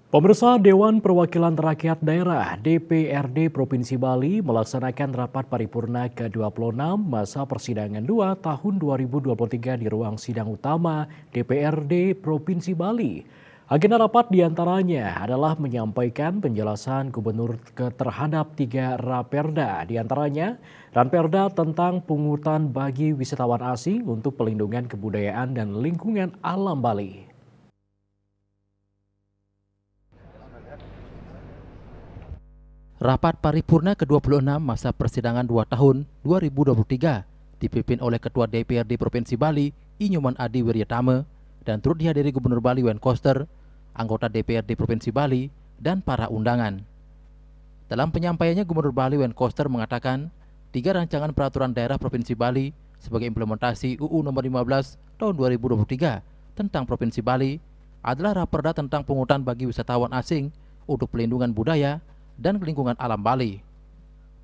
Pemirsa Dewan Perwakilan Rakyat Daerah (DPRD) Provinsi Bali melaksanakan rapat paripurna ke-26 masa persidangan 2 tahun 2023 di ruang sidang utama DPRD Provinsi Bali. Agenda rapat diantaranya adalah menyampaikan penjelasan gubernur terhadap 3 raperda, diantaranya Ranperda tentang pungutan bagi wisatawan asing untuk pelindungan kebudayaan dan lingkungan alam Bali. Rapat paripurna ke-26 masa persidangan 2 tahun 2023 dipimpin oleh Ketua DPRD Provinsi Bali, Inyoman Adi Wiryatama, dan turut dihadiri Gubernur Bali Wen Koster, anggota DPRD Provinsi Bali, dan para undangan. Dalam penyampaiannya, Gubernur Bali Wen Koster mengatakan 3 rancangan peraturan daerah Provinsi Bali sebagai implementasi UU Nomor 15 Tahun 2023 tentang Provinsi Bali adalah raperda tentang pungutan bagi wisatawan asing untuk pelindungan budaya dan lingkungan alam Bali.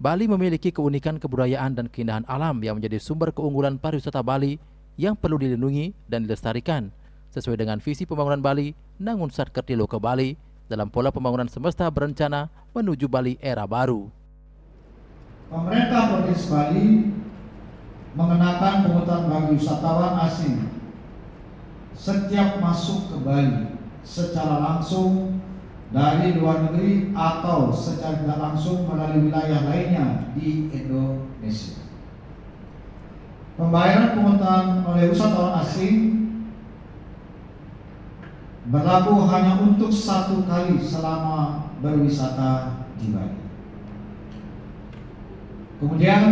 Bali memiliki keunikan kebudayaan dan keindahan alam yang menjadi sumber keunggulan pariwisata Bali yang perlu dilindungi dan dilestarikan sesuai dengan visi pembangunan Bali Nangun Satkertilo ke Bali dalam pola pembangunan semesta berencana menuju Bali era baru. Pemerintah Provinsi Bali mengenakan pungutan bagi wisatawan asing setiap masuk ke Bali secara langsung dari luar negeri atau secara tidak langsung melalui wilayah lainnya di Indonesia. Pembayaran pungutan oleh wisatawan asing berlaku hanya untuk 1 kali selama berwisata di Bali. Kemudian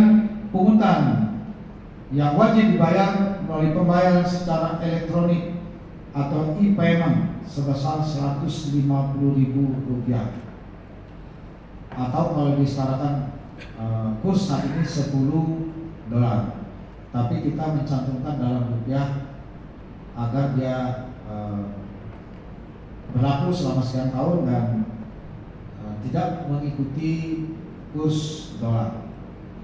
pungutan yang wajib dibayar melalui pembayaran secara elektronik atau e-payment sebesar Rp150.000 atau kalau disetarakan kurs saat ini $10, tapi kita mencantumkan dalam rupiah agar dia berlaku selama sekian tahun dan tidak mengikuti kurs dolar.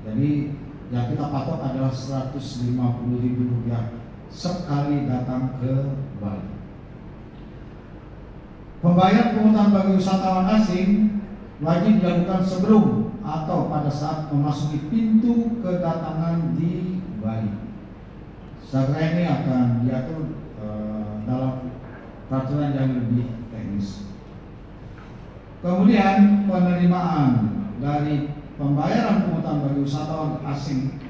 Jadi yang kita patok adalah Rp150.000 sekali datang ke Bali. Pembayaran pungutan bagi wisatawan asing wajib dilakukan sebelum atau pada saat memasuki pintu kedatangan di Bali. Setelah ini akan diatur dalam peraturan yang lebih teknis. Kemudian penerimaan dari pembayaran pungutan bagi wisatawan asing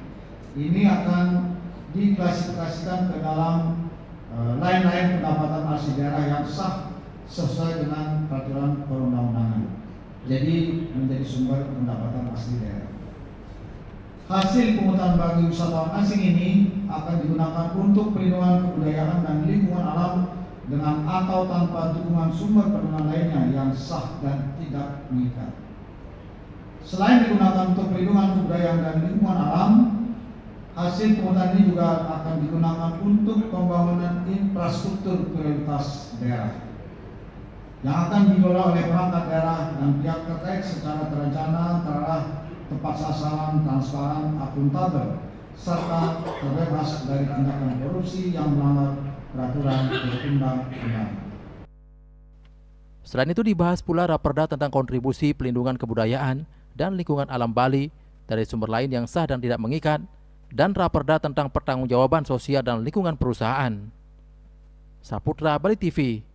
ini akan diklasifikasikan ke dalam lain-lain pendapatan asli daerah yang sah sesuai dengan peraturan perundang-undangan. Jadi menjadi sumber pendapatan asli daerah. Hasil pungutan bagi wisatawan asing ini akan digunakan untuk perlindungan kebudayaan dan lingkungan alam dengan atau tanpa dukungan sumber pendanaan lainnya yang sah dan tidak mengikat. Selain digunakan untuk perlindungan kebudayaan dan lingkungan alam, hasil pungutan ini juga akan digunakan untuk pembangunan infrastruktur prioritas daerah yang akan dikelola oleh perangkat daerah dan pihak terkait secara terencana, terarah, tepat sasaran, transparan, akuntabel, serta terbebas dari tindakan korupsi yang melanggar peraturan perundang-undangan. Selain itu dibahas pula raperda tentang kontribusi pelindungan kebudayaan dan lingkungan alam Bali dari sumber lain yang sah dan tidak mengikat, dan raperda tentang pertanggungjawaban sosial dan lingkungan perusahaan. Saputra Bali TV.